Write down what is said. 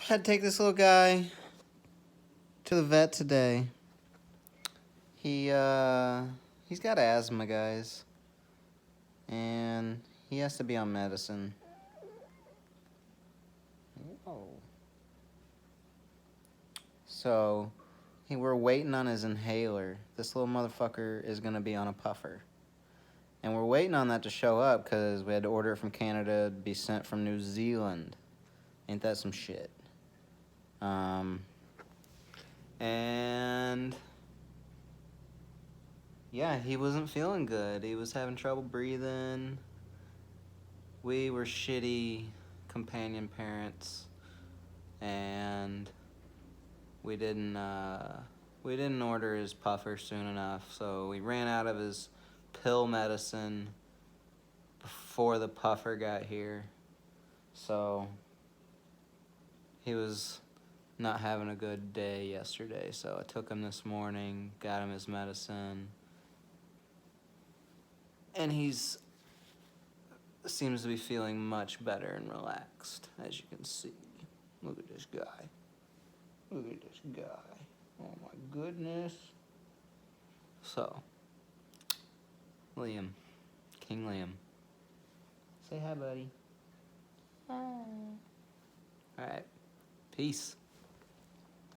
Had to take this little guy to the vet today. He's got asthma, guys, and he has to be on medicine. Whoa. So, we're waiting on his inhaler. This little motherfucker is gonna be on a puffer. And we're waiting on that to show up because we had to order it from Canada to be sent from New Zealand. Ain't that some shit? And yeah, he wasn't feeling good. He was having trouble breathing. We were shitty companion parents, and we didn't order his puffer soon enough, so we ran out of his pill medicine before the puffer got here. So he was not having a good day yesterday, so I took him this morning, got him his medicine, and seems to be feeling much better and relaxed, as you can see. Look at this guy. Look at this guy. Oh my goodness. So, Liam. King Liam. Say hi, buddy. Hi. Alright. Peace.